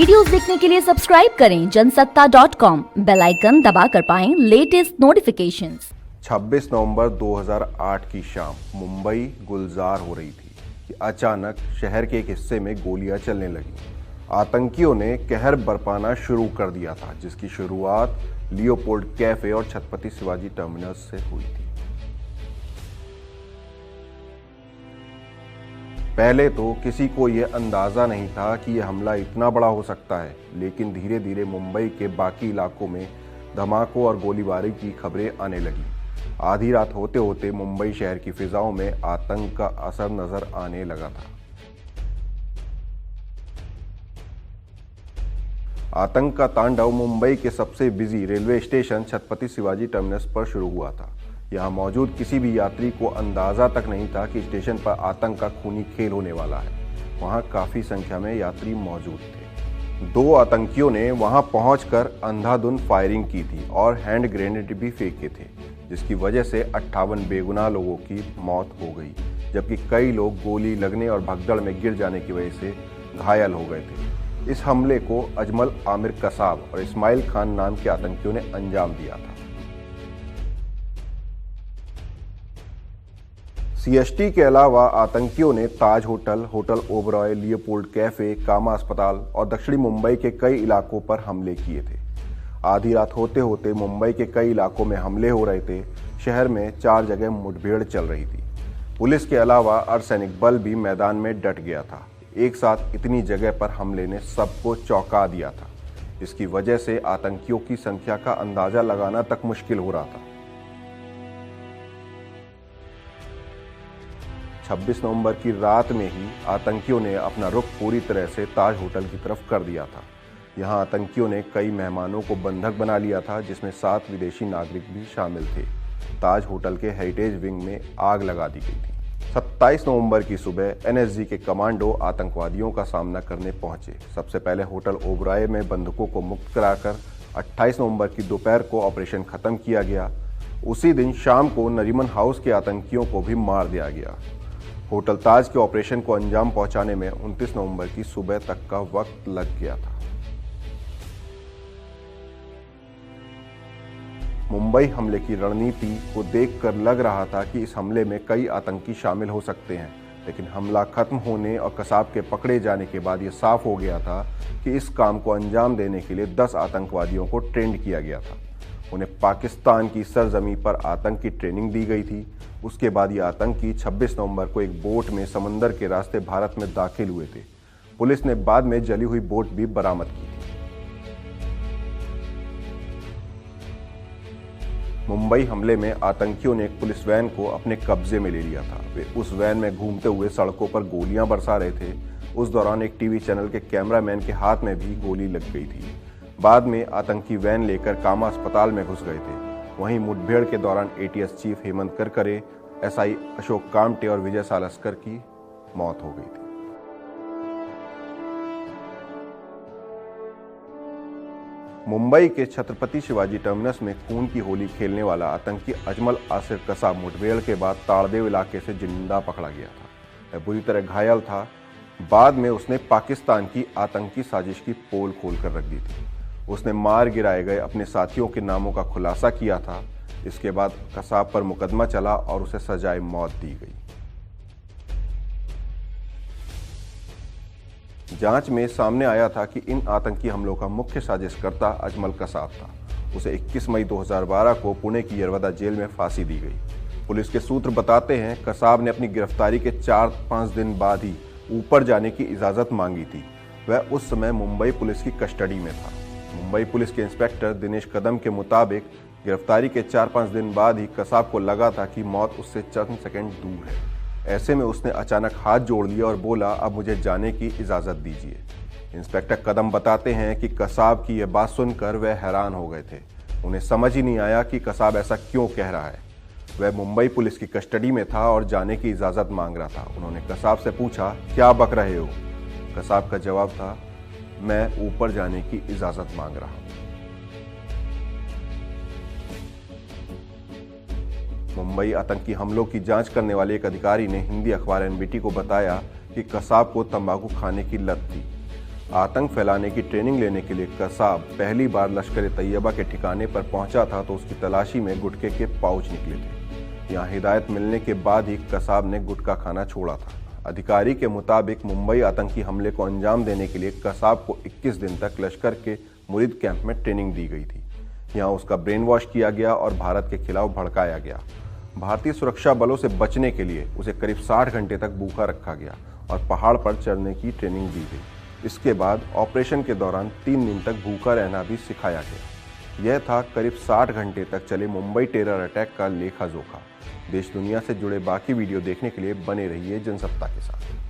Videos देखने के लिए सब्सक्राइब करें जनसत्ता.com, बेल आइकन दबाकर पाएं लेटेस्ट नोटिफिकेशंस। 26 नवंबर 2008 की शाम मुंबई गुलजार हो रही थी कि अचानक शहर के एक हिस्से में गोलियां चलने लगीं। आतंकियों ने कहर बरपाना शुरू कर दिया था, जिसकी शुरुआत लियोपोल्ड कैफे और छत्रपति शिवाजी टर्मिनस से हुई थी। पहले तो किसी को यह अंदाजा नहीं था कि यह हमला इतना बड़ा हो सकता है, लेकिन धीरे धीरे मुंबई के बाकी इलाकों में धमाकों और गोलीबारी की खबरें आने लगी। आधी रात होते होते मुंबई शहर की फिजाओं में आतंक का असर नजर आने लगा था। आतंक का तांडव मुंबई के सबसे busy railway station Chhatrapati Shivaji terminus पर शुरू हुआ था। यहाँ मौजूद किसी भी यात्री को अंदाजा तक नहीं था कि स्टेशन पर आतंक का खूनी खेल होने वाला है। वहाँ काफी संख्या में यात्री मौजूद थे। दो आतंकियों ने वहाँ पहुंचकर अंधाधुंध फायरिंग की थी और हैंड ग्रेनेड भी फेंके थे, जिसकी वजह से 58 बेगुनाह लोगों की मौत हो गई, जबकि कई लोग गोली लगने और भगदड़ में गिर जाने की वजह से घायल हो गए थे। इस हमले को अजमल आमिर कसाब और इस्माइल खान नाम के आतंकियों ने अंजाम दिया था। सीएसटी के अलावा आतंकियों ने Taj hotel, hotel Oberoi, Leopold cafe, Cama अस्पताल और दक्षिणी मुंबई के कई इलाकों पर हमले किए थे। आधी रात होते होते मुंबई के कई इलाकों में हमले हो रहे थे। शहर में 4 जगह मुठभेड़ चल रही थी। पुलिस के अलावा अर्धसैनिक बल भी मैदान में डट गया था। एक साथ इतनी जगह पर हमले ने सबको चौंका दिया था। इसकी वजह से आतंकियों की संख्या का अंदाजा लगाना तक मुश्किल हो रहा था। 26 नवंबर की रात में ही आतंकियों ने अपना रुख पूरी तरह से ताज होटल की तरफ कर दिया था। यहां आतंकियों ने कई मेहमानों को बंधक बना लिया था, जिसमें 7 विदेशी नागरिक भी शामिल थे। ताज होटल के हेरिटेज विंग में आग लगा दी गई थी। 27 नवंबर की सुबह एनएसजी के कमांडो आतंकवादियों का सामना करने पहुंचे। सबसे पहले होटल ओबराय में बंधकों को मुक्त कराकर 28 नवंबर की दोपहर को ऑपरेशन खत्म किया गया। उसी दिन शाम को नरीमन हाउस के आतंकियों को भी मार दिया गया। होटल ताज के ऑपरेशन को अंजाम पहुंचाने में 29 नवंबर की सुबह तक का वक्त लग गया था। मुंबई हमले की रणनीति को देखकर लग रहा था कि इस हमले में कई आतंकी शामिल हो सकते हैं, लेकिन हमला खत्म होने और कसाब के पकड़े जाने के बाद यह साफ हो गया था कि इस काम को अंजाम देने के लिए 10 आतंकवादियों को ट्रेंड किया गया था। उन्हें पाकिस्तान की सरजमी पर आतंक की ट्रेनिंग दी गई थी। उसके बाद ये आतंकी 26 नवंबर को एक बोट में समंदर के रास्ते भारत में दाखिल हुए थे। पुलिस ने बाद में जली हुई बोट भी बरामद की थी। मुंबई हमले में आतंकियों ने एक पुलिस वैन को अपने कब्जे में ले लिया था। वे उस वैन में घूमते हुए सड़कों पर गोलियां बरसा रहे थे। उस दौरान एक टीवी चैनल के कैमरामैन के हाथ में भी गोली लग गई थी। बाद में आतंकी वैन लेकर कामा अस्पताल में घुस गए थे। वहीं मुठभेड़ के दौरान ATS chief Hemant Karkare, SI Ashok Kamte और विजय सालस्कर की मौत हो गई थी। मुंबई के छत्रपति शिवाजी टर्मिनस में खून की होली खेलने वाला आतंकी अजमल आसिर कसाब मुठभेड़ के बाद ताड़देव इलाके से जिंदा पकड़ा गया था। वह बुरी तरह घायल था। बाद में उसने पाकिस्तान की आतंकी साजिश की पोल खोलकर रख दी थी। उसने मार गिराए गए अपने साथियों के नामों का खुलासा किया था। इसके बाद कसाब पर मुकदमा चला और उसे सजाए मौत दी गई। जांच में सामने आया था कि इन आतंकी हमलों का मुख्य साजिशकर्ता अजमल कसाब था। उसे 21 मई 2012 को पुणे की यरवदा जेल में फांसी दी गई। पुलिस के सूत्र बताते हैं कसाब ने अपनी गिरफ्तारी के 4-5 दिन बाद ही ऊपर जाने की इजाजत मांगी थी। वह उस समय मुंबई पुलिस की कस्टडी में था। मुंबई पुलिस के इंस्पेक्टर दिनेश कदम के मुताबिक गिरफ्तारी के 4-5 दिन बाद ही कसाब को लगा था कि मौत उससे चंद सेकंड दूर है। ऐसे में उसने अचानक हाथ जोड़ लिया और बोला, अब मुझे जाने की इजाजत दीजिए। इंस्पेक्टर कदम बताते हैं कि कसाब की यह बात सुनकर वह हैरान हो गए थे। उन्हें समझ ही नहीं आया कि कसाब ऐसा क्यों कह रहा है। वह मुंबई पुलिस की कस्टडी में था और जाने की इजाजत मांग रहा था। उन्होंने कसाब से पूछा, क्या बक रहे हो? कसाब का जवाब था, मैं ऊपर जाने की इजाजत मांग रहा हूं। मुंबई आतंकी हमलों की जांच करने वाले एक अधिकारी ने हिंदी अखबार एनबीटी को बताया कि कसाब को तंबाकू खाने की लत थी। आतंक फैलाने की ट्रेनिंग लेने के लिए कसाब पहली बार लश्कर ए तैयबा के ठिकाने पर पहुंचा था तो उसकी तलाशी में गुटखे के पाउच निकले थे। यहाँ हिदायत मिलने के बाद ही कसाब ने गुटखा खाना छोड़ा था। अधिकारी के मुताबिक मुंबई आतंकी हमले को अंजाम देने के लिए कसाब को 21 दिन तक लश्कर के मुरीद कैंप में ट्रेनिंग दी गई थी। यहाँ उसका ब्रेन वॉश किया गया और भारत के खिलाफ भड़काया गया। भारतीय सुरक्षा बलों से बचने के लिए उसे करीब 60 घंटे तक भूखा रखा गया और पहाड़ पर चढ़ने की ट्रेनिंग दी गई। इसके बाद ऑपरेशन के दौरान 3 दिन तक भूखा रहना भी सिखाया गया। यह था करीब 60 घंटे तक चले मुंबई टेरर अटैक का लेखा जोखा। देश दुनिया से जुड़े बाकी वीडियो देखने के लिए बने रहिए जनसत्ता के साथ।